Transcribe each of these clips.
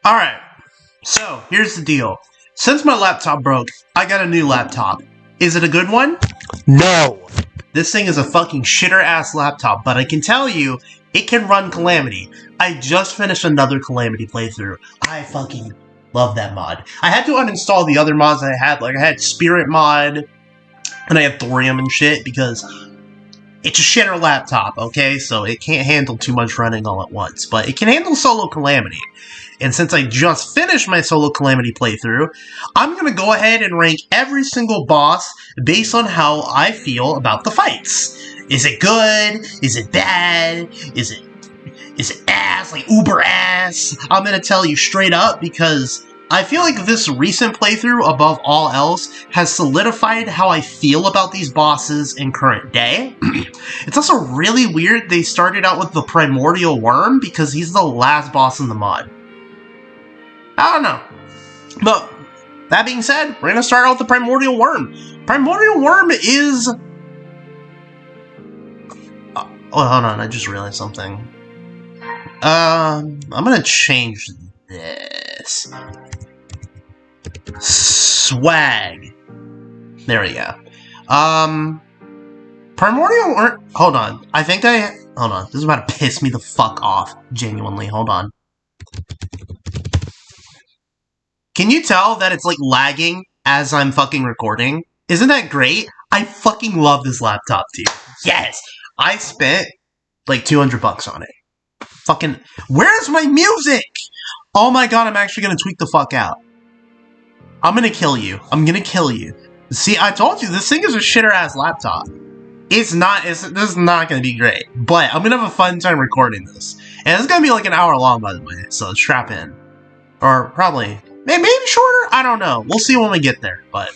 Alright, so here's the deal. Since my laptop broke, I got a new laptop. Is it a good one? No! This thing is a fucking shitter-ass laptop, but I can tell you, it can run Calamity. I just finished another Calamity playthrough. I fucking love that mod. I had to uninstall the other mods I had, like I had Spirit mod, and I had Thorium and shit, because it's a shitter laptop, okay? So it can't handle too much running all at once, but it can handle solo Calamity. And since I just finished my solo Calamity playthrough, I'm gonna go ahead and rank every single boss based on how I feel about the fights. Is it good? Is it bad? Is it ass? Like uber ass? I'm gonna tell you straight up because I feel like this recent playthrough, above all else, has solidified how I feel about these bosses in current day. It's also really weird they started out with the Primordial Worm because he's the last boss in the mod. I don't know. But, that being said, we're gonna start out with the Primordial Worm. Primordial Worm is... oh, hold on, I just realized something. I'm gonna change this. Swag. There we go. Primordial Worm... hold on. hold on. This is about to piss me the fuck off. Genuinely, hold on. Can you tell that it's, like, lagging as I'm fucking recording? Isn't that great? I fucking love this laptop, dude. Yes! I spent, like, 200 bucks on it. Fucking... where's my music? Oh my god, I'm actually gonna tweak the fuck out. I'm gonna kill you. I'm gonna kill you. See, I told you, this thing is a shitter-ass laptop. This is not gonna be great. But I'm gonna have a fun time recording this. And it's gonna be, like, an hour long, by the way, so strap in. Or, probably... maybe shorter? I don't know. We'll see when we get there, but...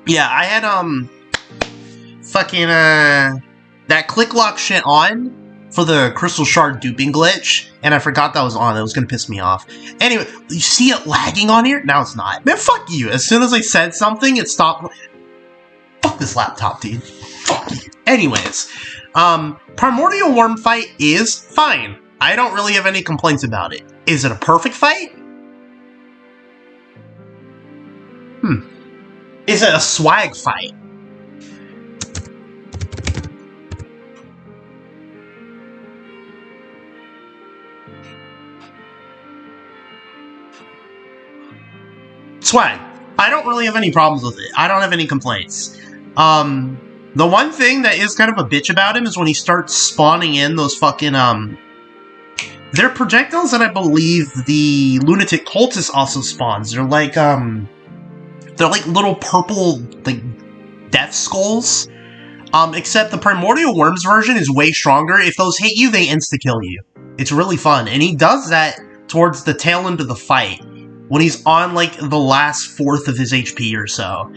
yeah, I had, fucking, that click lock shit on for the Crystal Shard duping glitch, and I forgot that was on. It was gonna piss me off. Anyway, you see it lagging on here? Now it's not. Man, fuck you. As soon as I said something, it stopped. Fuck this laptop, dude. Fuck you. Anyways, Primordial Worm fight is fine. I don't really have any complaints about it. Is it a perfect fight? Is it a swag fight? Swag. I don't really have any problems with it. I don't have any complaints. The one thing that is kind of a bitch about him is when he starts spawning in those fucking, they're projectiles that I believe the Lunatic Cultist also spawns. They're like little purple, like, death skulls. Except the Primordial Worms version is way stronger. If those hit you, they insta-kill you. It's really fun. And he does that towards the tail end of the fight. When he's on, like, the last fourth of his HP or so.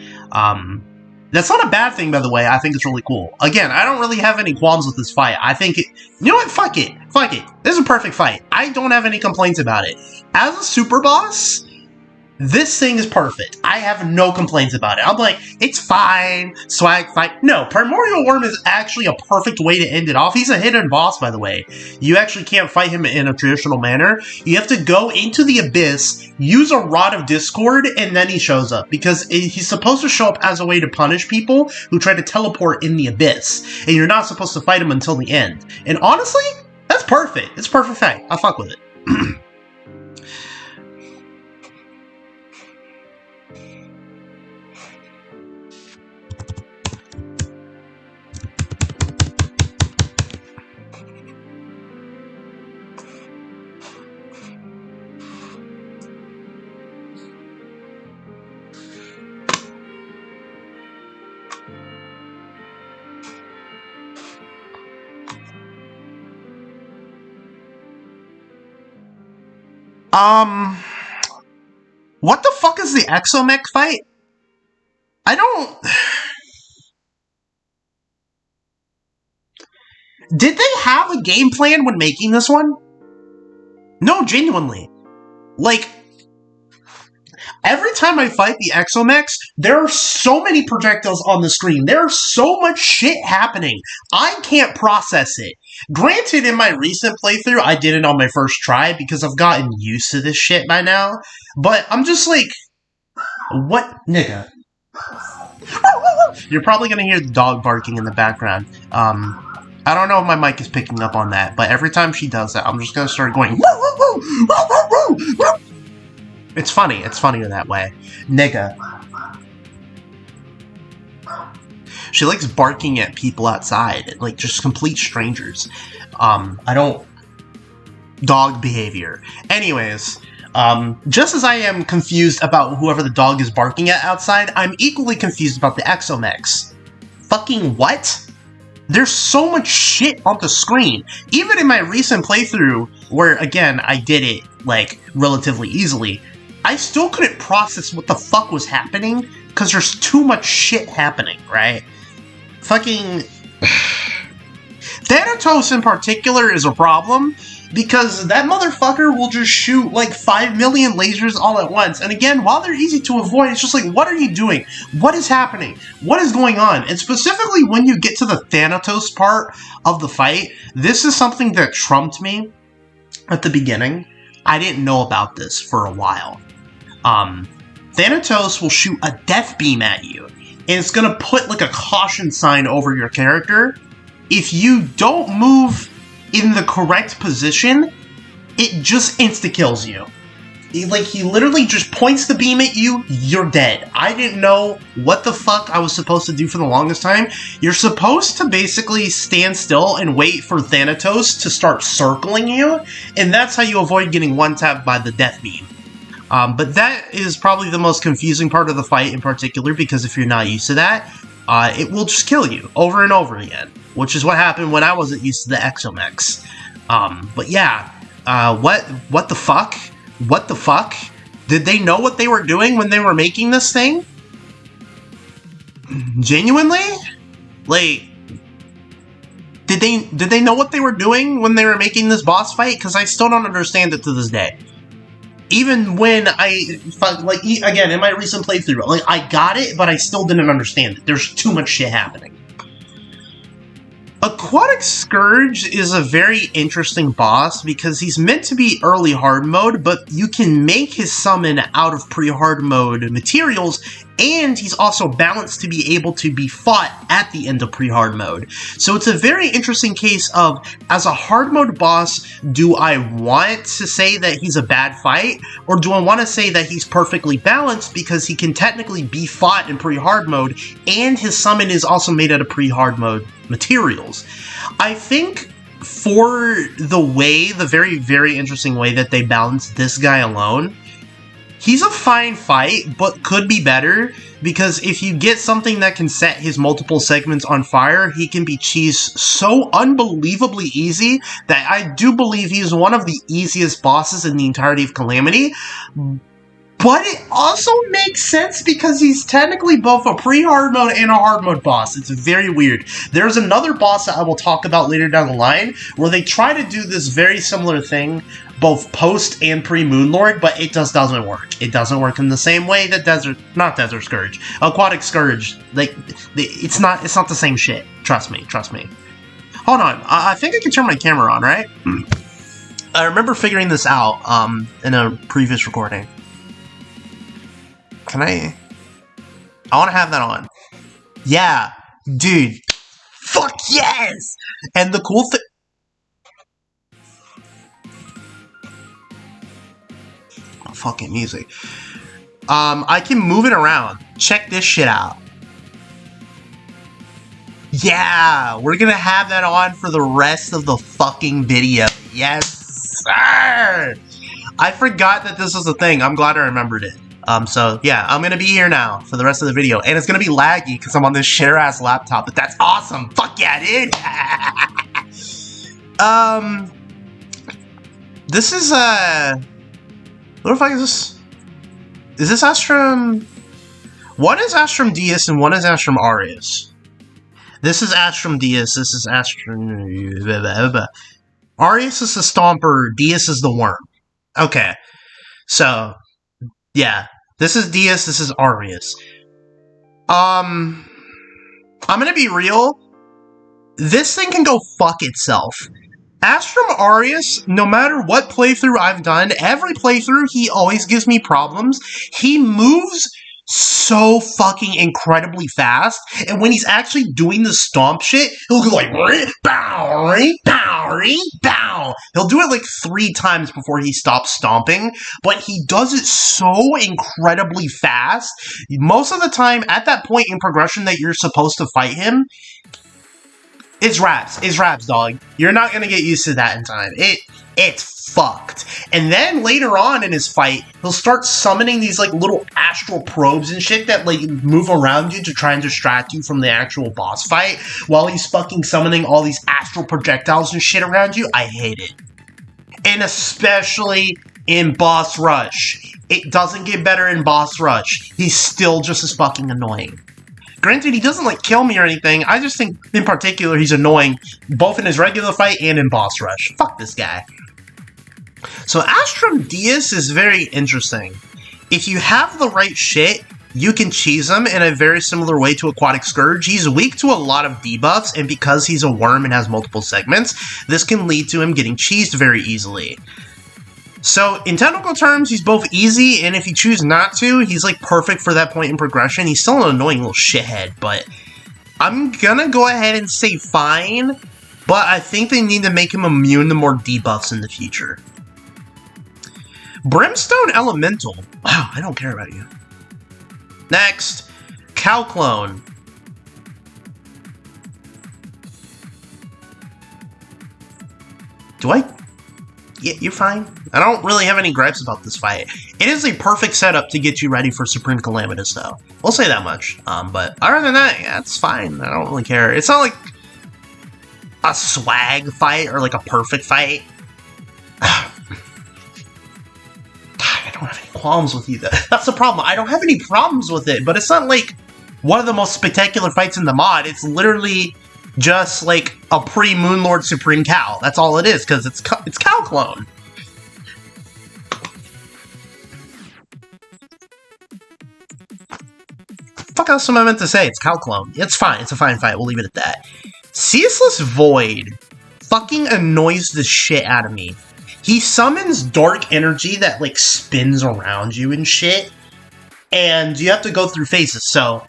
That's not a bad thing, by the way. I think it's really cool. Again, I don't really have any qualms with this fight. I think it... you know what? Fuck it. Fuck it. This is a perfect fight. I don't have any complaints about it. As a super boss... this thing is perfect. I have no complaints about it. I'm like, it's fine, swag fight. No, Primordial Worm is actually a perfect way to end it off. He's a hidden boss, by the way. You actually can't fight him in a traditional manner. You have to go into the Abyss, use a Rod of Discord, and then he shows up. Because he's supposed to show up as a way to punish people who try to teleport in the Abyss. And you're not supposed to fight him until the end. And honestly, that's perfect. It's a perfect fight. I fuck with it. What the fuck is the Exomech fight? I don't... did they have a game plan when making this one? No, genuinely. Like, every time I fight the Exomechs, there are so many projectiles on the screen. There's so much shit happening. I can't process it. Granted, in my recent playthrough, I did it on my first try because I've gotten used to this shit by now. But I'm just like, what, nigga? You're probably gonna hear the dog barking in the background. I don't know if my mic is picking up on that, but every time she does that, I'm just gonna start going. It's funny. It's funnier that way, nigga. She likes barking at people outside, like just complete strangers. I don't. Dog behavior. Anyways, just as I am confused about whoever the dog is barking at outside, I'm equally confused about the Exomex. Fucking what? There's so much shit on the screen. Even in my recent playthrough, where again, I did it, like, relatively easily, I still couldn't process what the fuck was happening, because there's too much shit happening, right? Fucking... Thanatos in particular is a problem, because that motherfucker will just shoot like 5 million lasers all at once. And again, while they're easy to avoid, it's just like, what are you doing? What is happening? What is going on? And specifically when you get to the Thanatos part of the fight, this is something that trumped me at the beginning. I didn't know about this for a while. Thanatos will shoot a death beam at you, and it's gonna put like a caution sign over your character. If you don't move in the correct position, it just insta-kills you. He literally just points the beam at you, you're dead. I didn't know what the fuck I was supposed to do for the longest time. You're supposed to basically stand still and wait for Thanatos to start circling you, and that's how you avoid getting one-tapped by the death beam. But that is probably the most confusing part of the fight in particular, because if you're not used to that, it will just kill you over and over again, which is what happened when I wasn't used to the Exomex. But yeah, what the fuck? What the fuck? Did they know what they were doing when they were making this thing? Genuinely? Like, did they know what they were doing when they were making this boss fight? Because I still don't understand it to this day. Even when again, in my recent playthrough, like, I got it, but I still didn't understand it. There's too much shit happening. Aquatic Scourge is a very interesting boss because he's meant to be early hard mode, but you can make his summon out of pre-hard mode materials, and he's also balanced to be able to be fought at the end of pre-hard mode. So it's a very interesting case of, as a hard mode boss, do I want to say that he's a bad fight, or do I want to say that he's perfectly balanced because he can technically be fought in pre-hard mode, and his summon is also made out of pre-hard mode materials. I think for the very, very interesting way that they balance this guy alone, he's a fine fight, but could be better, because if you get something that can set his multiple segments on fire, he can be cheesed so unbelievably easy that I do believe he's one of the easiest bosses in the entirety of Calamity. But it also makes sense because he's technically both a pre-hard mode and a hard mode boss. It's very weird. There's another boss that I will talk about later down the line where they try to do this very similar thing, both post and pre-Moonlord, but it just doesn't work. It doesn't work in the same way that Desert Scourge. Aquatic Scourge, like, it's not the same shit. Trust me. Hold on, I think I can turn my camera on, right? I remember figuring this out in a previous recording. Can I want to have that on. Yeah, dude. Fuck yes! And the cool thing... Oh, fucking music. I can move it around. Check this shit out. Yeah, we're gonna have that on for the rest of the fucking video. Yes, sir! I forgot that this was a thing. I'm glad I remembered it. So yeah, I'm gonna be here now for the rest of the video, and it's gonna be laggy because I'm on this share-ass laptop, but that's awesome! Fuck yeah, dude! This is, what the fuck is this? Is this Astrum? One is Astrum Dias and one is Astrum Aureus. This is Astrum Dias, this is Astrum... Aureus is the Stomper, Dias is the Worm. Okay, so... yeah, this is Dias, this is Aureus. I'm gonna be real. this thing can go fuck itself. Astrum Arius, no matter what playthrough I've done, every playthrough, he always gives me problems. He moves so fucking incredibly fast, and when he's actually doing the stomp shit, he'll go like, bow, bow, bow. He'll do it like 3 times before he stops stomping, but he does it so incredibly fast. Most of the time, at that point in progression that you're supposed to fight him, it's raps, dog. You're not gonna get used to that in time. It's fucked. And then later on in his fight, he'll start summoning these like little astral probes and shit that like move around you to try and distract you from the actual boss fight while he's fucking summoning all these astral projectiles and shit around you. I hate it. And especially in Boss Rush. It doesn't get better in Boss Rush. He's still just as fucking annoying. Granted, he doesn't, like, kill me or anything. I just think, in particular, he's annoying, both in his regular fight and in Boss Rush. Fuck this guy. So, Astrum Dias is very interesting. If you have the right shit, you can cheese him in a very similar way to Aquatic Scourge. He's weak to a lot of debuffs, and because he's a worm and has multiple segments, this can lead to him getting cheesed very easily. So, in technical terms, he's both easy, and if you choose not to, he's, like, perfect for that point in progression. He's still an annoying little shithead, but I'm gonna go ahead and say fine, but I think they need to make him immune to more debuffs in the future. Brimstone Elemental. Wow, I don't care about you. Next, Cow Clone. Do I? Yeah, you're fine. I don't really have any gripes about this fight. It is a perfect setup to get you ready for Supreme Calamitous, though. We'll say that much. But other than that, yeah, it's fine. I don't really care. It's not like a swag fight or like a perfect fight. God, I don't have any qualms with you, though. That's the problem. I don't have any problems with it, but it's not like one of the most spectacular fights in the mod. It's literally just like a pre-Moonlord Supreme Cow. That's all it is, because it's Cow Clone. Fuck else am I meant to say? It's Cow Clone. It's fine. It's a fine fight. We'll leave it at that. Ceaseless Void fucking annoys the shit out of me. He summons dark energy that like spins around you and shit, and you have to go through phases. So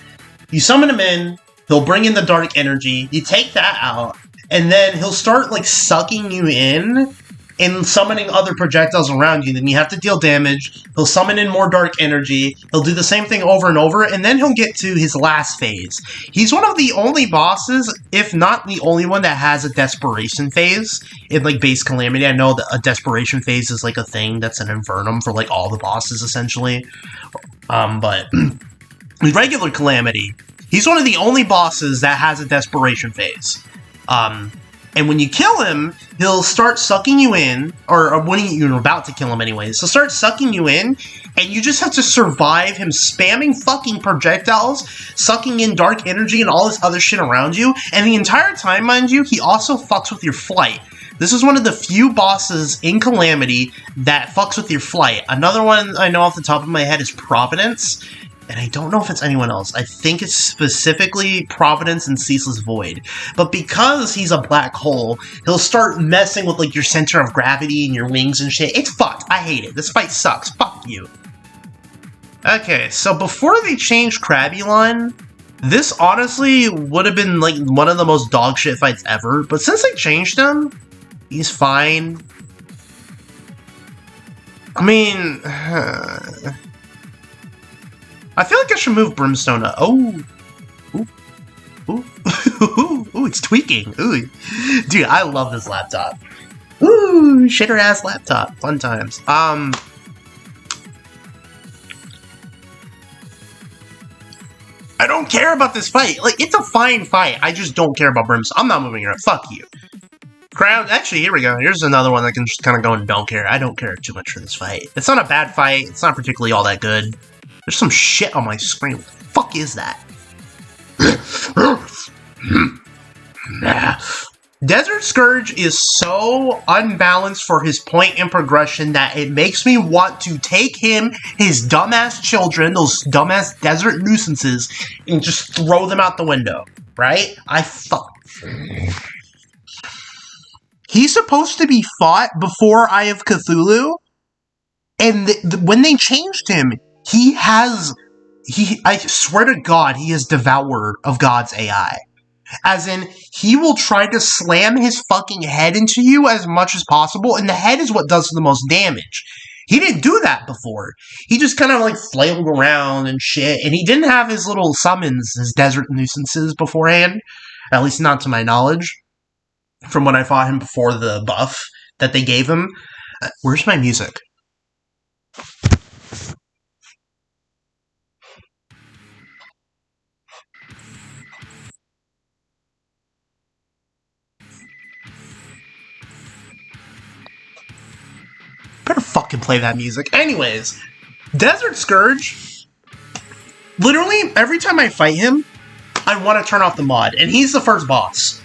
you summon him in, he'll bring in the dark energy, you take that out, and then he'll start, like, sucking you in and summoning other projectiles around you. Then you have to deal damage, he'll summon in more dark energy, he'll do the same thing over and over, and then he'll get to his last phase. He's one of the only bosses, if not the only one, that has a desperation phase in, like, base Calamity. I know that a desperation phase is, like, a thing that's an Invernum for, like, all the bosses, essentially. But with regular Calamity, he's one of the only bosses that has a desperation phase. And when you kill him, he'll start sucking you in, or when you're about to kill him anyways, he'll start sucking you in, and you just have to survive him spamming fucking projectiles, sucking in dark energy and all this other shit around you, and the entire time, mind you, he also fucks with your flight. This is one of the few bosses in Calamity that fucks with your flight. Another one I know off the top of my head is Providence, and I don't know if it's anyone else. I think it's specifically Providence and Ceaseless Void. But because he's a black hole, he'll start messing with, like, your center of gravity and your wings and shit. It's fucked. I hate it. This fight sucks. Fuck you. Okay, so before they changed Crabulon, this honestly would have been, like, one of the most dog shit fights ever. But since they changed him, he's fine. I mean, I feel like I should move Brimstone up. Oh. Ooh. Ooh. Ooh, it's tweaking. Ooh. Dude, I love this laptop. Ooh, shitter-ass laptop. Fun times. I don't care about this fight. Like, it's a fine fight. I just don't care about Brimstone. I'm not moving her up. Fuck you. Crown. Actually, here we go. Here's another one that can just kind of go and don't care. I don't care too much for this fight. It's not a bad fight. It's not particularly all that good. There's some shit on my screen. What the fuck is that? Desert Scourge is so unbalanced for his point in progression that it makes me want to take him, his dumbass children, those dumbass desert nuisances, and just throw them out the window, right? He's supposed to be fought before Eye of Cthulhu, and when they changed him, I swear to God, he is Devourer of God's AI. As in, he will try to slam his fucking head into you as much as possible, and the head is what does the most damage. He didn't do that before. He just kind of like flailed around and shit, and he didn't have his little summons, his desert nuisances beforehand, at least not to my knowledge, from when I fought him before the buff that they gave him. Where's my music? Better fucking play that music. Anyways, Desert Scourge, literally, every time I fight him, I want to turn off the mod, and he's the first boss.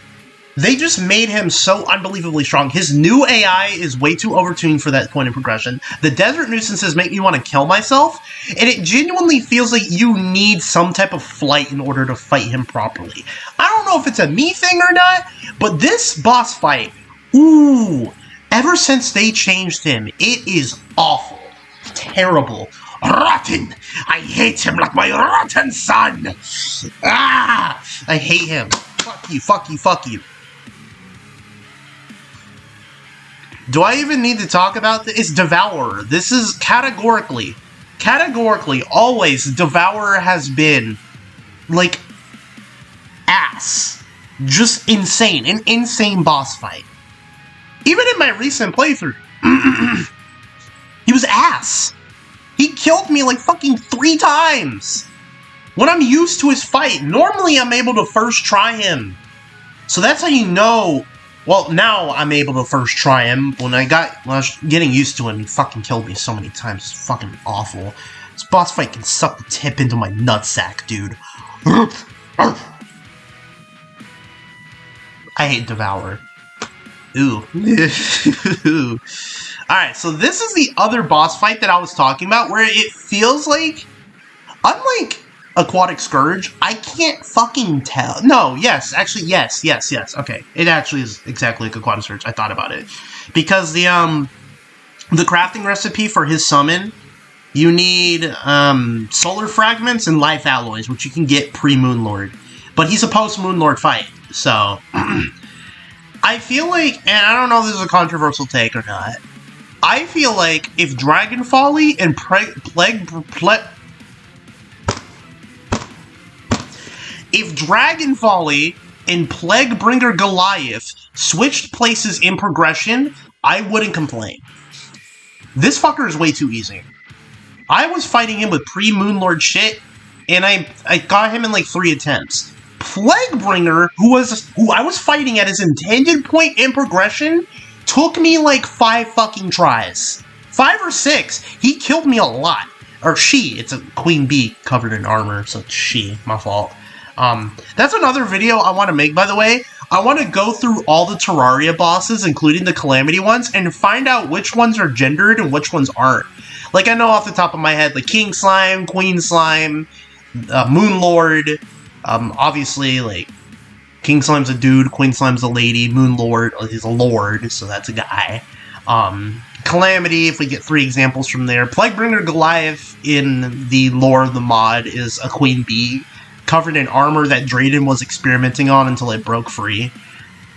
They just made him so unbelievably strong. His new AI is way too overtuned for that point in progression. The Desert Nuisances make me want to kill myself, and it genuinely feels like you need some type of flight in order to fight him properly. I don't know if it's a me thing or not, but this boss fight, ooh, ever since they changed him, it is awful. Terrible. Rotten! I hate him like my rotten son! Ah! I hate him. Fuck you, fuck you, fuck you. Do I even need to talk about this? It's Devourer. This is categorically, always, Devourer has been, like, ass. Just insane. An insane boss fight. Even in my recent playthrough, he was ass. He killed me like fucking 3 times. When I'm used to his fight, normally I'm able to first try him. So that's how you know. Well, now I'm able to first try him. When I was getting used to him, he fucking killed me so many times. It's fucking awful. This boss fight can suck the tip into my nutsack, dude. I hate Devourer. Ooh. Alright, so this is the other boss fight that I was talking about, where it feels like, unlike Aquatic Scourge, I can't fucking tell. No, yes, actually, yes. Okay, it actually is exactly like Aquatic Scourge. I thought about it. Because the crafting recipe for his summon, you need solar fragments and life alloys, which you can get pre-Moonlord. But he's a post-Moonlord fight, so I feel like, and I don't know if this is a controversial take or not, I feel like if Dragon Folly and if Dragon Folly and Plaguebringer Goliath switched places in progression, I wouldn't complain. This fucker is way too easy. I was fighting him with pre-Moonlord shit, and I got him in like 3 attempts. Plaguebringer, who I was fighting at his intended point in progression, took me like 5 fucking tries. 5 or 6. He killed me a lot. Or she. It's a queen bee covered in armor, so it's she. My fault. That's another video I want to make, by the way. I want to go through all the Terraria bosses, including the Calamity ones, and find out which ones are gendered and which ones aren't. Like, I know off the top of my head, like King Slime, Queen Slime, Moonlord. Obviously, like, King Slime's a dude, Queen Slime's a lady, Moonlord is a lord, so that's a guy. Calamity, if we get 3 examples from there. Plaguebringer Goliath in the lore of the mod is a queen bee, covered in armor that Drayden was experimenting on until it broke free.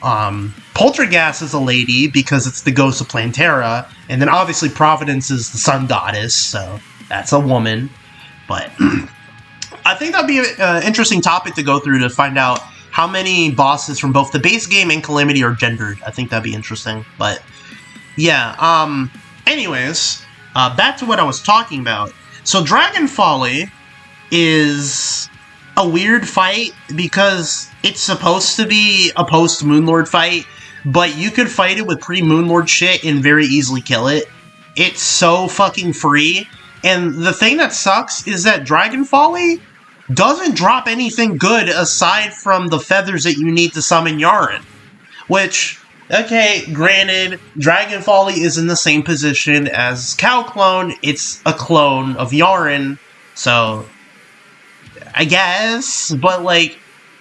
Poltergeist is a lady because it's the ghost of Plantera, and then obviously Providence is the sun goddess, so that's a woman. But I think that'd be an interesting topic to go through to find out how many bosses from both the base game and Calamity are gendered. I think that'd be interesting. But yeah, anyways, back to what I was talking about. So Dragon Folly is a weird fight because it's supposed to be a post-Moonlord fight, but you could fight it with pre-Moonlord shit and very easily kill it. It's so fucking free. And the thing that sucks is that Dragon Folly doesn't drop anything good aside from the feathers that you need to summon Yaren. Which, okay, granted, Dragon Folly is in the same position as Cow Clone. It's a clone of Yaren, so I guess, but like,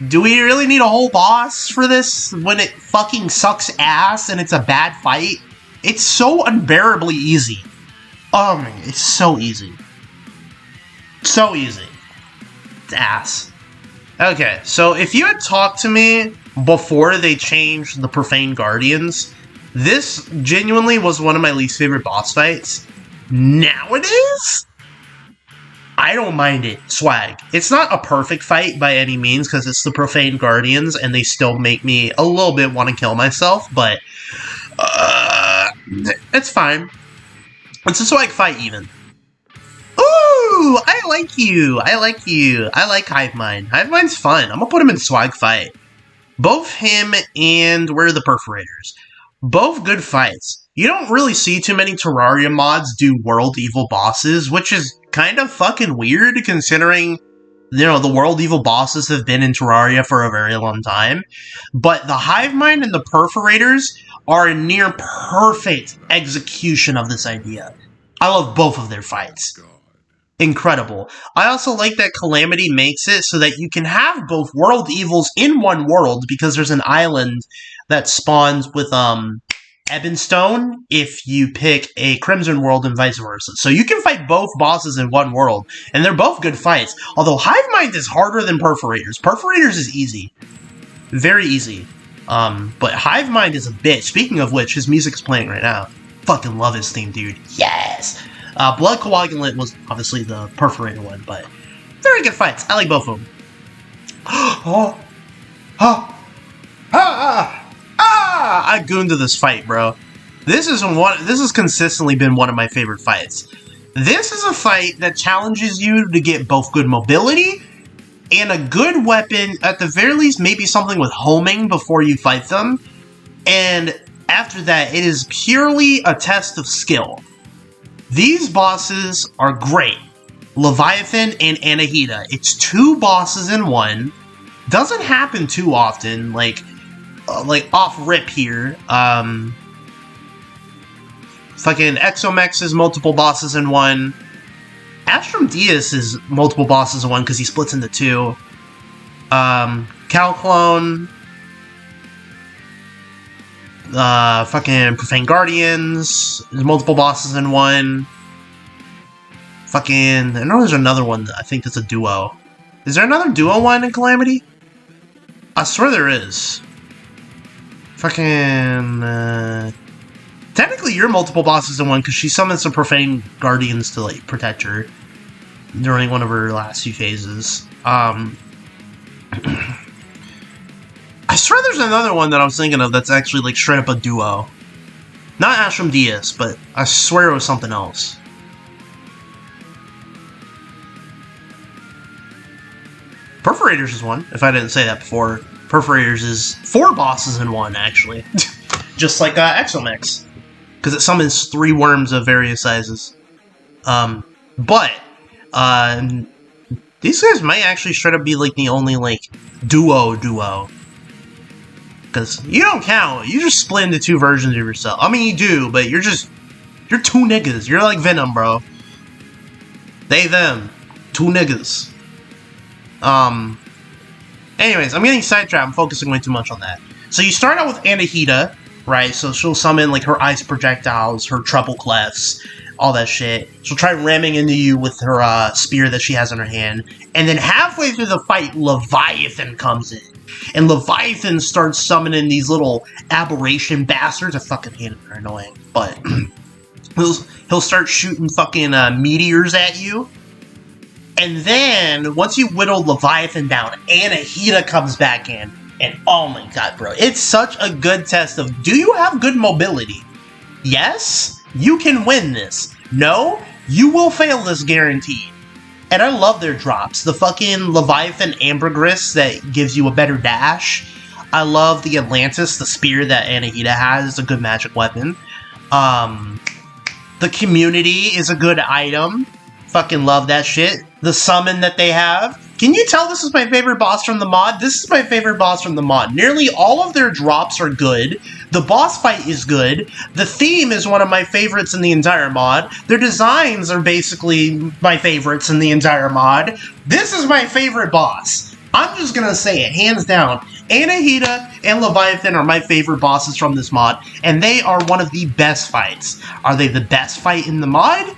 Do we really need a whole boss for this when it fucking sucks ass and it's a bad fight? It's so unbearably easy. Oh man, it's so easy. So easy. It's ass. Okay, so if you had talked to me before they changed the Profane Guardians, this genuinely was one of my least favorite boss fights. Nowadays, I don't mind it. Swag. It's not a perfect fight by any means, because it's the Profane Guardians, and they still make me a little bit want to kill myself, but it's fine. It's a swag fight, even. Ooh, I like you. I like you. I like Hive Mind. Hive Mind's fun. I'm gonna put him in swag fight. Both him and where are the Perforators? Both good fights. You don't really see too many Terraria mods do World Evil bosses, which is kind of fucking weird considering, you know, the World Evil bosses have been in Terraria for a very long time. But the Hive Mind and the Perforators are a near perfect execution of this idea. I love both of their fights. Incredible. I also like that Calamity makes it so that you can have both World Evils in one world, because there's an island that spawns with Ebonstone if you pick a Crimson world and vice versa. So you can fight both bosses in one world, and they're both good fights. Although Hive Mind is harder than Perforators. Perforators is easy. Very easy. But Hive Mind is a bitch. Speaking of which, his music's playing right now. Fucking love his theme, dude. Yes! Blood Coagulant was obviously the Perforator one, but very good fights. I like both of them. I gooned to this fight, bro. This has consistently been one of my favorite fights. This is a fight that challenges you to get both good mobility and a good weapon, at the very least, maybe something with homing before you fight them. And after that, it is purely a test of skill. These bosses are great. Leviathan and Anahita. It's two bosses in one. Doesn't happen too often, like off rip here. Fucking Exomex is multiple bosses in one. Astrum Dias is multiple bosses in one because he splits into two. Calclone. Fucking Profane Guardians. There's multiple bosses in one. Fucking... I know there's another one that I think that's a duo. Is there another duo one in Calamity? I swear there is. Fucking... Technically, you're multiple bosses in one because she summons some Profane Guardians to, like, protect her during one of her last few phases. I swear there's another one that I was thinking of that's actually, like, straight up a duo. Not Astrum Dias, but I swear it was something else. Perforators is one, if I didn't say that before. Perforators is 4 bosses in one, actually. Just like Exomex. Because it summons 3 worms of various sizes. But these guys might actually straight up be, like, the only, like, duo. Because you don't count. You just split into 2 versions of yourself. I mean, you do, but you're 2 niggas. You're like Venom, bro. They, them. 2 niggas. Anyways, I'm getting sidetracked. I'm focusing way too much on that. So you start out with Anahita, right? So she'll summon, like, her ice projectiles, her treble clefs, all that shit. She'll try ramming into you with her spear that she has in her hand. And then halfway through the fight, Leviathan comes in. And Leviathan starts summoning these little aberration bastards. I fucking hate them, they're annoying. But he'll start shooting fucking meteors at you. And then, once you whittle Leviathan down, Anahita comes back in. And oh my god, bro. It's such a good test of, do you have good mobility? Yes, you can win this. No, you will fail this guaranteed. And I love their drops. The fucking Leviathan Ambergris that gives you a better dash. I love the Atlantis, the spear that Anahita has. It's a good magic weapon. The Community is a good item. Fucking love that shit. The summon that they have. Can you tell this is my favorite boss from the mod? This is my favorite boss from the mod. Nearly all of their drops are good. The boss fight is good. The theme is one of my favorites in the entire mod. Their designs are basically my favorites in the entire mod. This is my favorite boss. I'm just gonna say it, hands down. Anahita and Leviathan are my favorite bosses from this mod, and they are one of the best fights. Are they the best fight in the mod?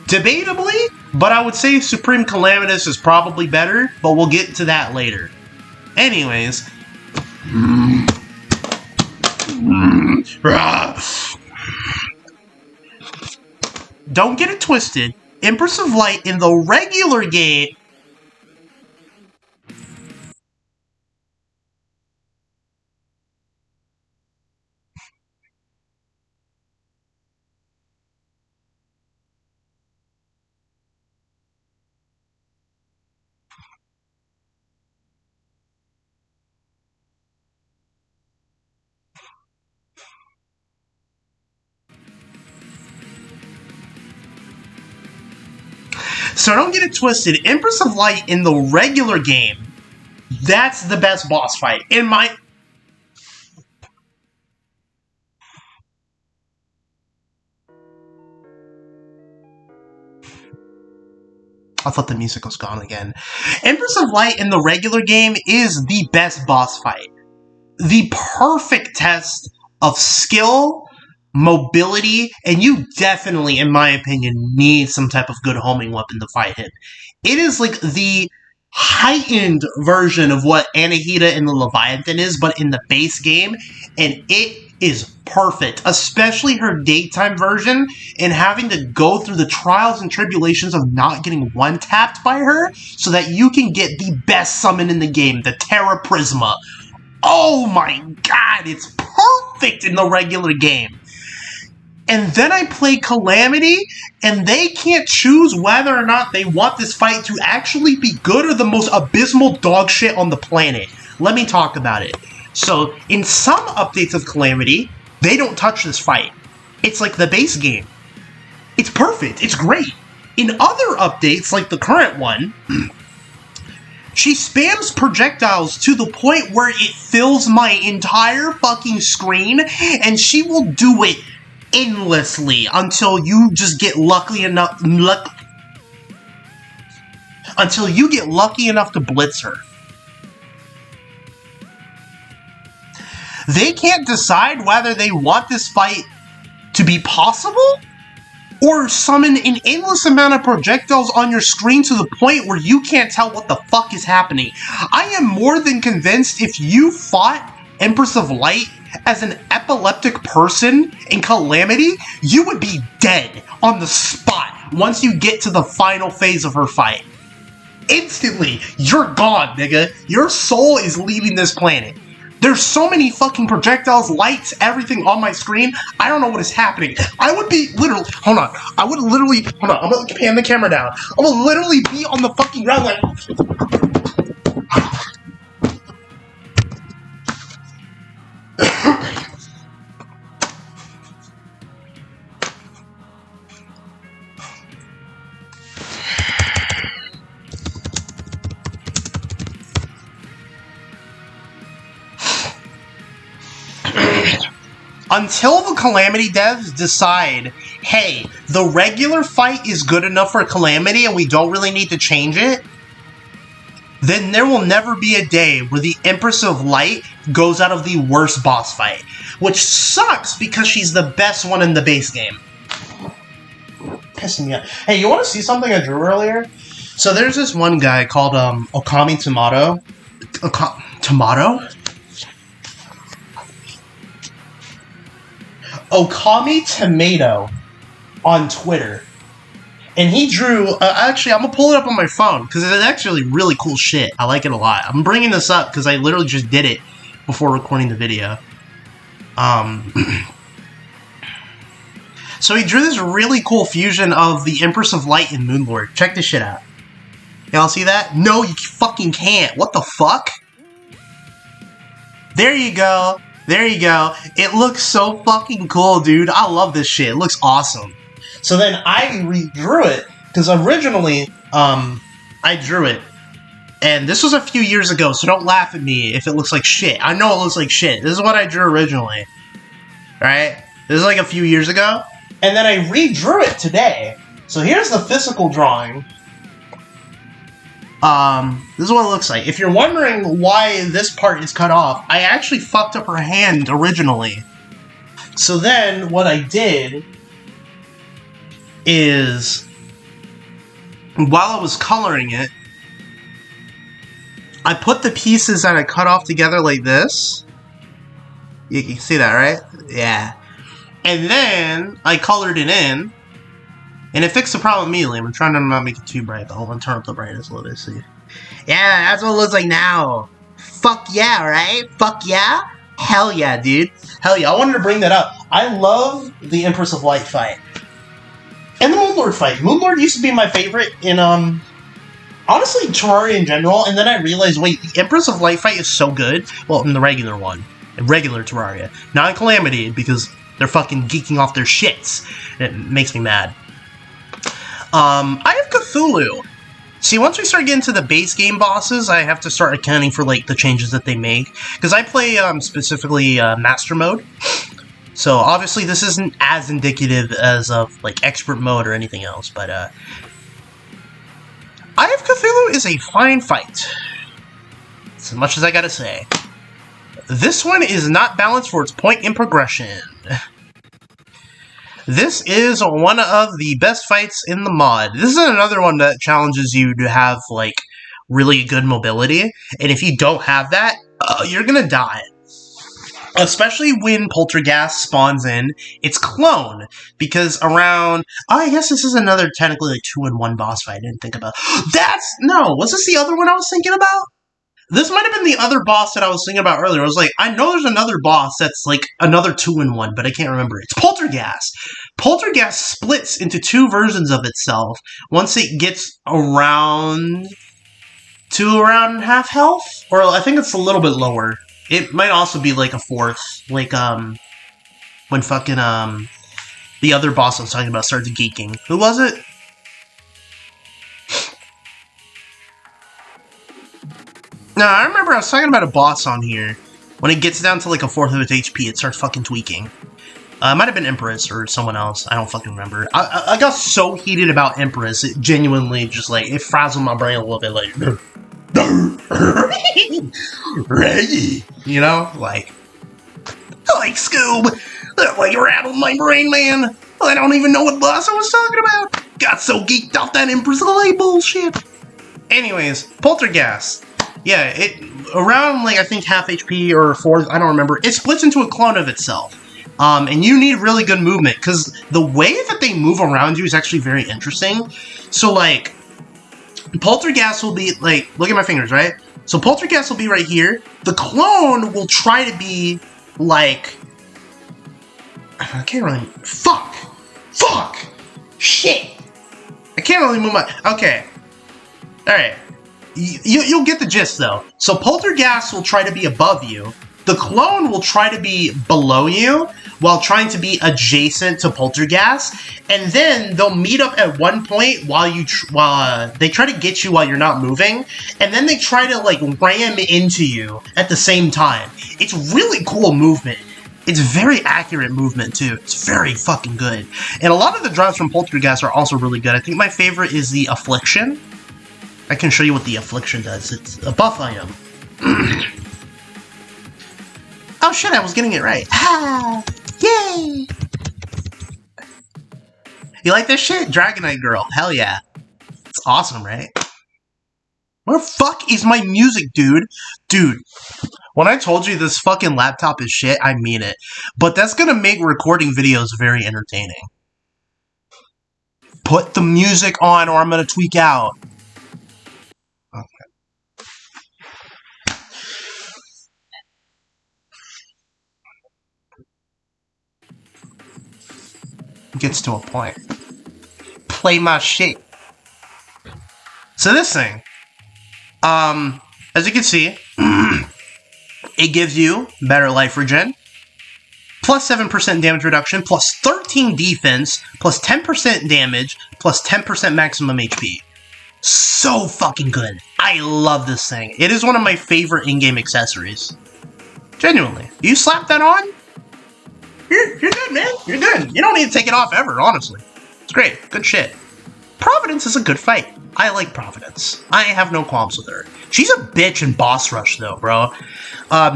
Debatably, but I would say Supreme Calamitous is probably better, but we'll get to that later. Anyways. Don't get it twisted. Empress of Light in the regular game... So don't get it twisted. Empress of Light in the regular game, that's the best boss fight. In my... I thought the music was gone again. Empress of Light in the regular game is the best boss fight. The perfect test of skill, mobility, and you definitely, in my opinion, need some type of good homing weapon to fight him. It is like the heightened version of what Anahita and the Leviathan is, but in the base game, and it is perfect, especially her daytime version, and having to go through the trials and tribulations of not getting one-tapped by her, so that you can get the best summon in the game, the Terra Prisma. Oh my god, it's perfect in the regular game. And then I play Calamity, and they can't choose whether or not they want this fight to actually be good or the most abysmal dog shit on the planet. Let me talk about it. So, in some updates of Calamity, they don't touch this fight. It's like the base game. It's perfect. It's great. In other updates, like the current one, she spams projectiles to the point where it fills my entire fucking screen, and she will do it endlessly until you just get lucky enough to blitz her. They can't decide whether they want this fight to be possible or summon an endless amount of projectiles on your screen to the point where you can't tell what the fuck is happening. I am more than convinced if you fought Empress of Light as an epileptic person in Calamity, you would be dead on the spot once you get to the final phase of her fight. Instantly, you're gone, nigga. Your soul is leaving this planet. There's so many fucking projectiles, lights, everything on my screen. I don't know what is happening. I would be literally... Hold on. I'm gonna pan the camera down. I would literally be on the fucking ground like... Until the Calamity devs decide, hey, the regular fight is good enough for Calamity and we don't really need to change it, then there will never be a day where the Empress of Light goes out of the worst boss fight. Which sucks because she's the best one in the base game. Pissing me off. Hey, you want to see something I drew earlier? So there's this one guy called Okami Tomato. Tomato? Okami Tomato on Twitter. And he drew, actually, I'm going to pull it up on my phone, because it's actually really cool shit. I like it a lot. I'm bringing this up because I literally just did it before recording the video. So he drew this really cool fusion of the Empress of Light and Moonlord. Check this shit out. Y'all see that? No, you fucking can't. What the fuck? There you go. There you go. It looks so fucking cool, dude. I love this shit. It looks awesome. So then I redrew it, because originally, I drew it. And this was a few years ago, so don't laugh at me if it looks like shit. I know it looks like shit. This is what I drew originally. Right? This is like a few years ago. And then I redrew it today. So here's the physical drawing. This is what it looks like. If you're wondering why this part is cut off, I actually fucked up her hand originally. So then, what I did is, while I was coloring it, I put the pieces that I cut off together like this. You can see that, right? Yeah. And then, I colored it in, and it fixed the problem immediately. I'm trying to not make it too bright, but hold on, turn up the brightness a little bit, see. Yeah, that's what it looks like now. Fuck yeah, right? Fuck yeah? Hell yeah, dude. Hell yeah. I wanted to bring that up. I love the Empress of Light fight. And the Moonlord fight. Moonlord used to be my favorite in, honestly, Terraria in general, and then I realized, wait, the Empress of Light fight is so good. Well, in the regular one. In regular Terraria. Not in Calamity, because they're fucking geeking off their shits. It makes me mad. I have Cthulhu. See, once we start getting to the base game bosses, I have to start accounting for, like, the changes that they make. Because I play, specifically, Master Mode. So, obviously, this isn't as indicative as of, like, Expert Mode or anything else, but, Eye of Cthulhu is a fine fight. As much as I gotta say. This one is not balanced for its point in progression. This is one of the best fights in the mod. This is another one that challenges you to have, like, really good mobility. And if you don't have that, you're gonna die. Especially when Poltergeist spawns in its clone. Because around... Oh, I guess this is another technically, like, 2-in-1 boss fight I didn't think about. No! Was this the other one I was thinking about? This might have been the other boss that I was thinking about earlier. I was like, I know there's another boss that's like another 2-in-1, but I can't remember. It's Poltergeist. Poltergeist splits into 2 versions of itself once it gets around half health, or I think it's a little bit lower. It might also be like a 4th, like when fucking the other boss I was talking about starts geeking. Who was it? No, I remember I was talking about a boss on here. When it gets down to like a 4th of its HP, it starts fucking tweaking. It might have been Empress or someone else. I don't fucking remember. I got so heated about Empress, it genuinely just like, it frazzled my brain a little bit, like... Reggie! You know? Like Scoob! That like rattled my brain, man! I don't even know what boss I was talking about! Got so geeked off that Empress Light bullshit! Anyways, Poltergeist. Yeah, it around like I think half HP or 4th, I don't remember. It splits into a clone of itself, and you need really good movement because the way that they move around you is actually very interesting. So like, Poltergeist will be like, look at my fingers, right? So Poltergeist will be right here. The clone will try to be like, I can't really. Fuck, shit. I can't really move my. Okay, all right. You'll get the gist, though. So Poltergeist will try to be above you. The clone will try to be below you while trying to be adjacent to Poltergeist. And then they'll meet up at one point while they try to get you while you're not moving. And then they try to, like, ram into you at the same time. It's really cool movement. It's very accurate movement, too. It's very fucking good. And a lot of the drops from Poltergeist are also really good. I think my favorite is the Affliction. I can show you what the Affliction does. It's a buff item. Oh shit, I was getting it right. Ah! Yay! You like this shit? Dragonite Girl. Hell yeah. It's awesome, right? Where the fuck is my music, dude? Dude, when I told you this fucking laptop is shit, I mean it. But that's gonna make recording videos very entertaining. Put the music on or I'm gonna tweak out. Okay. Gets to a point. Play my shit. So this thing, as you can see, it gives you better life regen, plus 7% damage reduction, plus 13 defense, plus 10% damage, plus 10% maximum HP. So fucking good. I love this thing. It is one of my favorite in-game accessories. Genuinely. You slap that on, you're good, man. You're good. You don't need to take it off ever, honestly. It's great. Good shit. Providence is a good fight. I like Providence. I have no qualms with her. She's a bitch in boss rush, though, bro.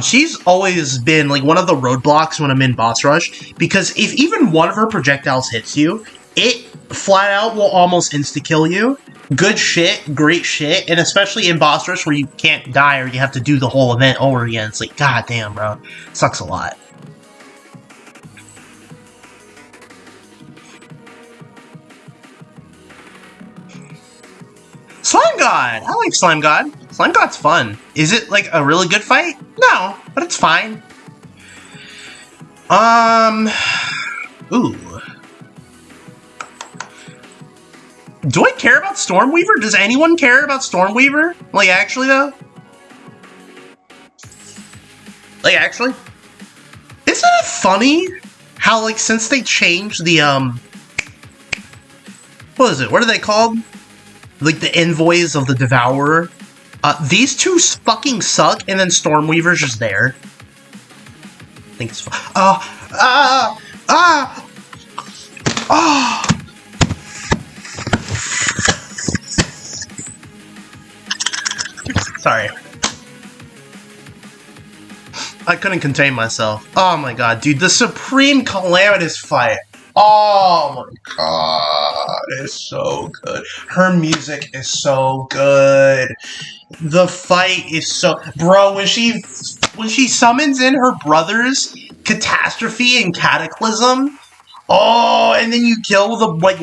She's always been, like, one of the roadblocks when I'm in boss rush, because if even one of her projectiles hits you, it flat out will almost insta-kill you. Good shit, great shit, and especially in boss rush where you can't die or you have to do the whole event over again. It's like, goddamn, bro. Sucks a lot. Slime God! I like Slime God. Slime God's fun. Is it, like, a really good fight? No, but it's fine. Ooh. Do I care about Stormweaver? Does anyone care about Stormweaver? Like, actually, though? Like, actually? Isn't it funny how, like, since they changed the, what is it? What are they called? Like, the envoys of the Devourer. These two fucking suck, and then Stormweaver's just there. I think it's fun. Sorry. I couldn't contain myself. Oh my god, dude, the Supreme Calamitous fight. Oh my god, it's so good. Her music is so good. The fight is so... Bro, when she summons in her brothers, Catastrophe and Cataclysm, oh, and then you kill the, like,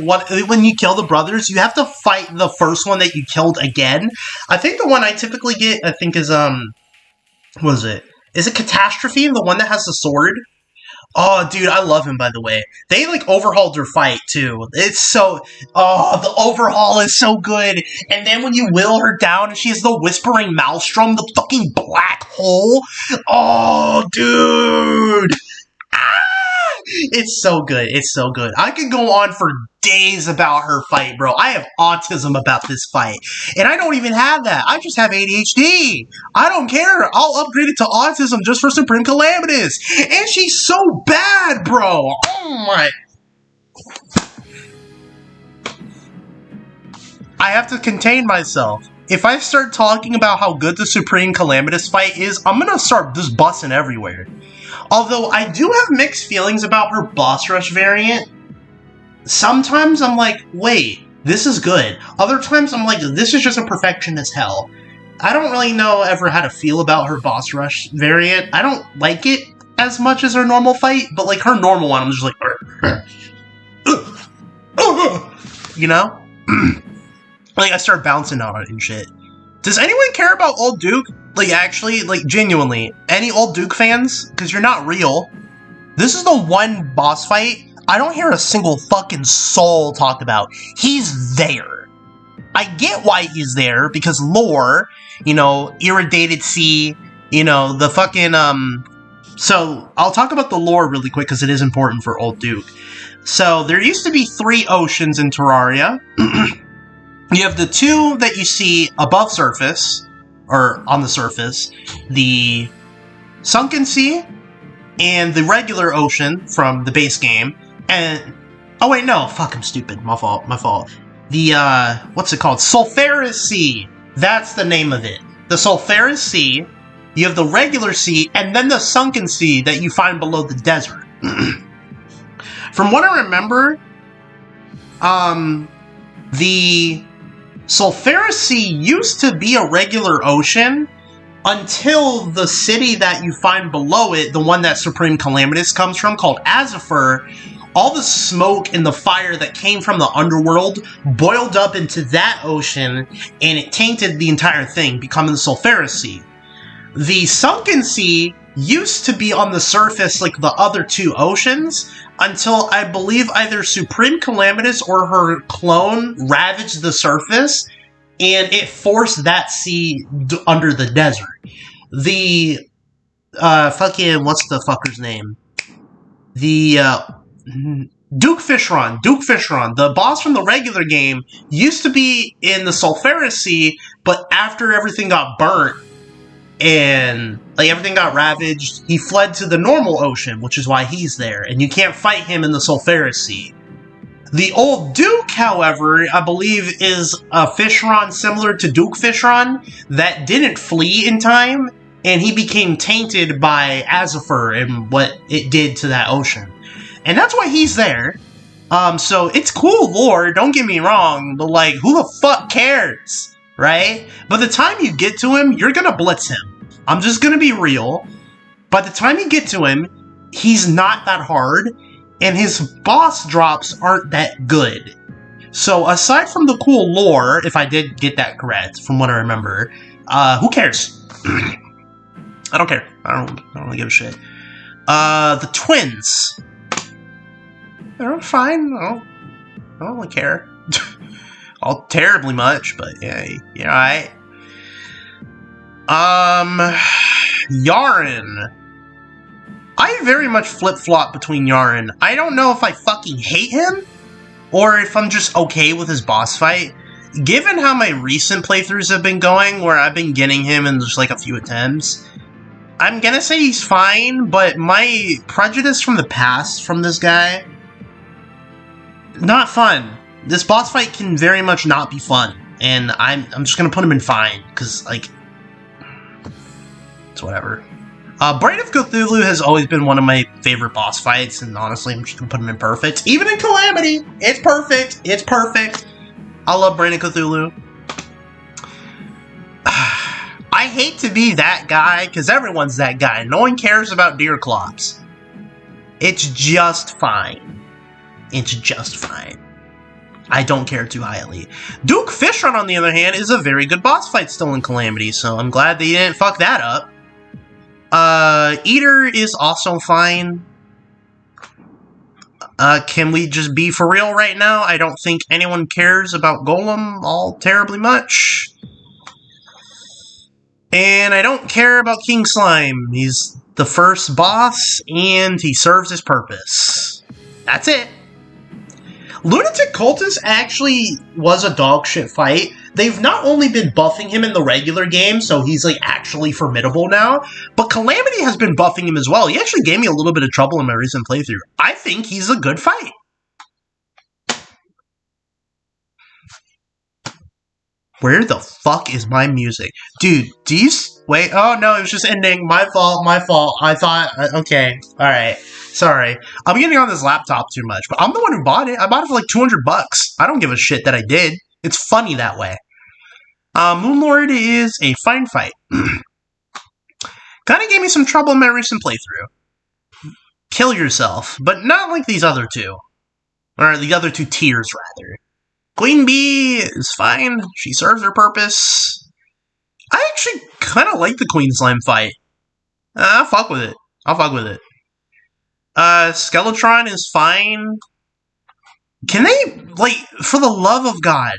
when you kill the brothers, you have to fight the first one that you killed again. I think the one I typically get, I think is, what is it? Is it Catastrophe, the one that has the sword? Oh, dude, I love him, by the way. They, like, overhauled her fight, too. It's so... Oh, the overhaul is so good. And then when you will her down and she has the Whispering Maelstrom, the fucking black hole. Oh, dude! Ah! It's so good. It's so good. I could go on for days about her fight, bro. I have autism about this fight. And I don't even have that. I just have ADHD. I don't care. I'll upgrade it to autism just for Supreme Calamitous. And she's so bad, bro. Oh my... I have to contain myself. If I start talking about how good the Supreme Calamitous fight is, I'm gonna start just bussing everywhere. Although, I do have mixed feelings about her boss rush variant. Sometimes I'm like, wait, this is good. Other times I'm like, this is just a perfection as hell. I don't really know ever how to feel about her boss rush variant. I don't like it as much as her normal fight, but like her normal one, I'm just like, you know? Like, I start bouncing on it and shit. Does anyone care about Old Duke? Like, actually, like, genuinely. Any Old Duke fans? Because you're not real. This is the one boss fight I don't hear a single fucking soul talk about. He's there. I get why he's there, because lore, you know, Irridated Sea, you know, the fucking, So, I'll talk about the lore really quick, because it is important for Old Duke. So, there used to be 3 oceans in Terraria. You have the 2 that you see above surface, or on the surface, the Sunken Sea, and the regular ocean from the base game, and... Oh wait, no, fuck, I'm stupid, my fault. The, what's it called? Sulphurous Sea! That's the name of it. The Sulphurous Sea, you have the regular sea, and then the Sunken Sea that you find below the desert. From what I remember, the Sulphurous Sea used to be a regular ocean until the city that you find below it, the one that Supreme Calamitous comes from, called Azapher, all the smoke and the fire that came from the underworld boiled up into that ocean, and it tainted the entire thing, becoming the Sulphurous Sea. The Sunken Sea used to be on the surface like the other 2 oceans, until I believe either Supreme Calamitous or her clone ravaged the surface, and it forced that sea under the desert. The, fucking, what's the fucker's name? The, Duke Fishron, the boss from the regular game, used to be in the Sulphurous Sea, but after everything got burnt, and, like, everything got ravaged, he fled to the normal ocean, which is why he's there, and you can't fight him in the Sulphurous Sea. The old Duke, however, I believe is a Fishron similar to Duke Fishron that didn't flee in time, and he became tainted by Azifer and what it did to that ocean. And that's why he's there. So it's cool lore, don't get me wrong, but like, who the fuck cares, right? By the time you get to him, you're gonna blitz him. I'm just gonna be real. By the time you get to him, he's not that hard, and his boss drops aren't that good. So aside from the cool lore, if I did get that correct from what I remember, who cares? I don't care. I don't really give a shit. The twins. They're fine. I don't really care. All terribly much, but yeah, alright. Yaren. I very much flip-flop between Yaren. I don't know if I fucking hate him, or if I'm just okay with his boss fight. Given how my recent playthroughs have been going, where I've been getting him in just like a few attempts, I'm gonna say he's fine, but my prejudice from the past from this guy, not fun. This boss fight can very much not be fun, and I'm just gonna put him in fine, because, like, it's whatever. Brain of Cthulhu has always been one of my favorite boss fights, and honestly, I'm just gonna put him in perfect. Even in Calamity, it's perfect. It's perfect. I love Brain of Cthulhu. I hate to be that guy, because everyone's that guy. No one cares about deer clops. It's just fine. It's just fine. I don't care too highly. Duke Fishron, on the other hand, is a very good boss fight still in Calamity, so I'm glad they didn't fuck that up. Eater is also fine. Can we just be for real right now? I don't think anyone cares about Golem all terribly much. And I don't care about King Slime. He's the first boss, and he serves his purpose. That's it. Lunatic Cultist actually was a dog shit fight. They've not only been buffing him in the regular game, so he's like actually formidable now, but Calamity has been buffing him as well. He actually gave me a little bit of trouble in my recent playthrough. I think he's a good fight. Where the fuck is my music? Dude, do you... Wait, oh no, it was just ending. My fault, my fault. I thought... Okay, alright. Sorry. I'm getting on this laptop too much, but I'm the one who bought it. I bought it for like 200 bucks. I don't give a shit that I did. It's funny that way. Moonlord is a fine fight. Kinda gave me some trouble in my recent playthrough. Kill yourself, but not like these other two. Or the other two tiers, rather. Queen Bee is fine. She serves her purpose. I actually kind of like the Queen Slime fight. I'll fuck with it. I'll fuck with it. Skeletron is fine. Can they, like, for the love of God,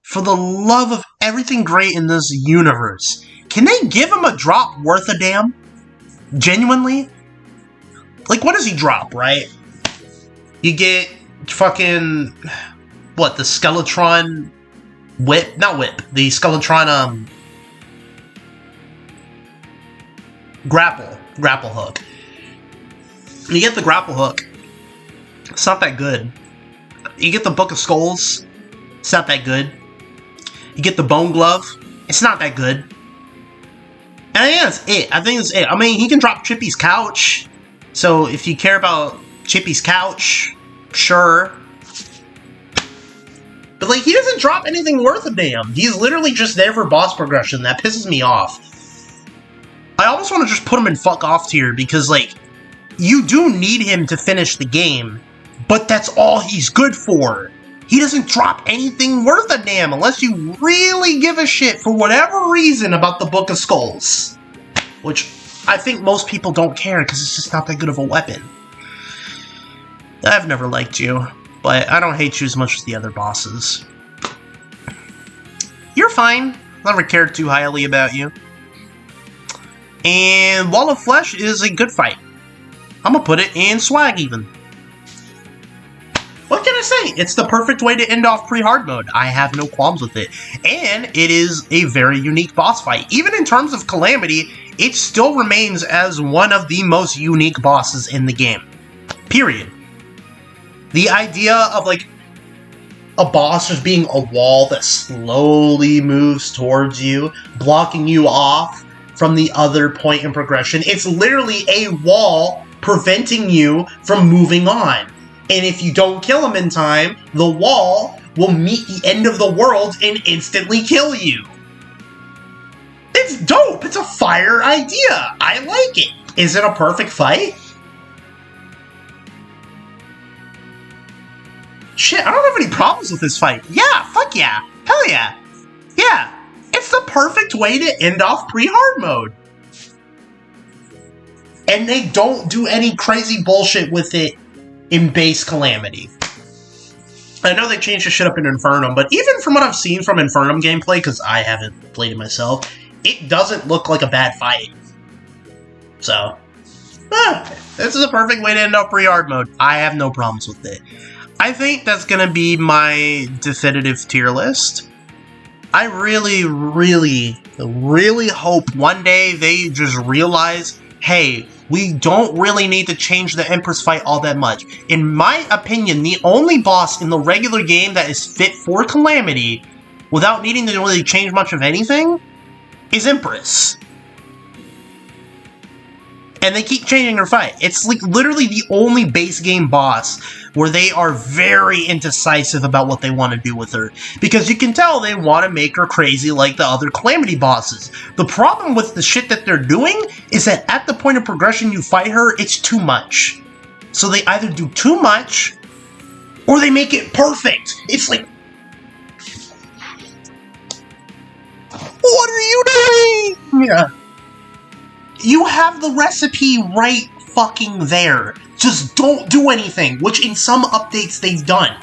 for the love of everything great in this universe, can they give him a drop worth a damn? Genuinely? Like, what does he drop, right? You get fucking... What, the Skeletron whip? Not whip. The Skeletron, grapple hook. You get the grapple hook. It's not that good. You get the Book of Skulls. It's not that good. You get the Bone Glove. It's not that good. And I think that's it. I think that's it. I mean, he can drop Chippy's Couch. So if you care about Chippy's Couch, sure. But, like, he doesn't drop anything worth a damn. He's literally just there for boss progression. That pisses me off. I almost want to just put him in fuck off tier because, like, you do need him to finish the game, but that's all he's good for. He doesn't drop anything worth a damn unless you really give a shit for whatever reason about the Book of Skulls. Which I think most people don't care because it's just not that good of a weapon. I've never liked you. But I don't hate you as much as the other bosses. You're fine. Never cared too highly about you. And Wall of Flesh is a good fight. I'm gonna put it in swag even. What can I say? It's the perfect way to end off pre-hard mode. I have no qualms with it. And it is a very unique boss fight. Even in terms of Calamity, it still remains as one of the most unique bosses in the game. Period. The idea of, like, a boss just being a wall that slowly moves towards you, blocking you off from the other point in progression. It's literally a wall preventing you from moving on. And if you don't kill him in time, the wall will meet the end of the world and instantly kill you. It's dope. It's a fire idea. I like it. Is it a perfect fight? Shit, I don't have any problems with this fight. Yeah, fuck yeah. Hell yeah. Yeah. It's the perfect way to end off pre-hard mode. And they don't do any crazy bullshit with it in base Calamity. I know they changed the shit up in Infernum, but even from what I've seen from Infernum gameplay, because I haven't played it myself, it doesn't look like a bad fight. So, this is a perfect way to end off pre-hard mode. I have no problems with it. I think that's going to be my definitive tier list. I really, really, really hope one day they just realize, hey, we don't really need to change the Empress fight all that much. In my opinion, the only boss in the regular game that is fit for Calamity, without needing to really change much of anything, is Empress. And they keep changing her fight. It's like literally the only base game boss where they are very indecisive about what they want to do with her. Because you can tell they want to make her crazy like the other Calamity bosses. The problem with the shit that they're doing is that at the point of progression you fight her, it's too much. So they either do too much, or they make it perfect. It's like, what are you doing? Yeah. You have the recipe right fucking there. Just don't do anything, which in some updates they've done.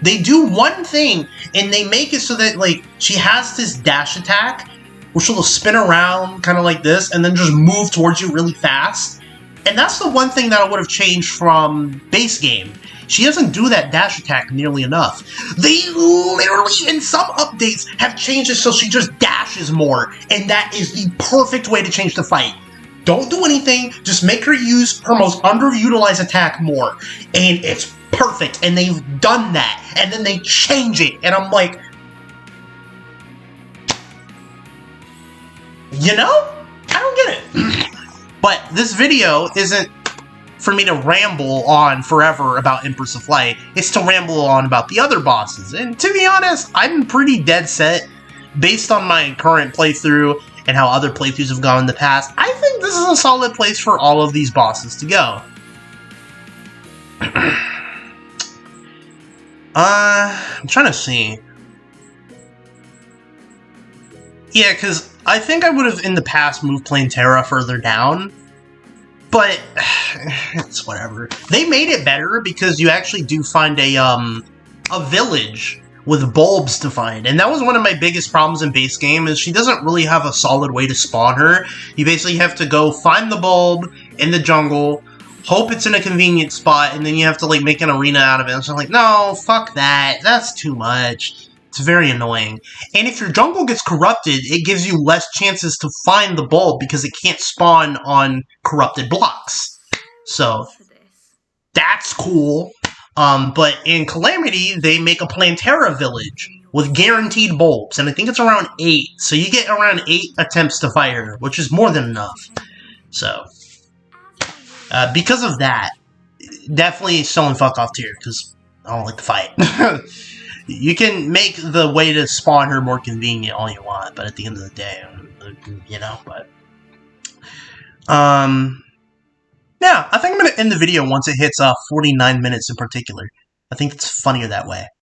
They do one thing, and they make it so that, like, she has this dash attack, where she'll spin around, kind of like this, and then just move towards you really fast. And that's the one thing that I would have changed from base game. She doesn't do that dash attack nearly enough. They literally, in some updates, have changed it so she just dashes more, and that is the perfect way to change the fight. Don't do anything, just make her use her most underutilized attack more. And it's perfect, and they've done that. And then they change it, and I'm like, you know? I don't get it. But this video isn't for me to ramble on forever about Empress of Light. It's to ramble on about the other bosses. And to be honest, I'm pretty dead set, based on my current playthrough and how other playthroughs have gone in the past. I think this is a solid place for all of these bosses to go. I'm trying to see. Yeah, because I think I would have in the past moved Plantera further down, but it's whatever. They made it better because you actually do find a village with bulbs to find, and that was one of my biggest problems in base game, is she doesn't really have a solid way to spawn her. You basically have to go find the bulb in the jungle, hope it's in a convenient spot, and then you have to like make an arena out of it. And so I'm like, no, fuck that, that's too much. It's very annoying. And if your jungle gets corrupted, it gives you less chances to find the bulb because it can't spawn on corrupted blocks. So that's cool. But in Calamity, they make a Plantera village with guaranteed bulbs, and I think it's around 8. So you get around 8 attempts to fight her, which is more than enough. So, because of that, definitely still in fuck off tier, because I don't like the fight. You can make the way to spawn her more convenient all you want, but at the end of the day, you know, but... Yeah, I think I'm going to end the video once it hits 49 minutes in particular. I think it's funnier that way.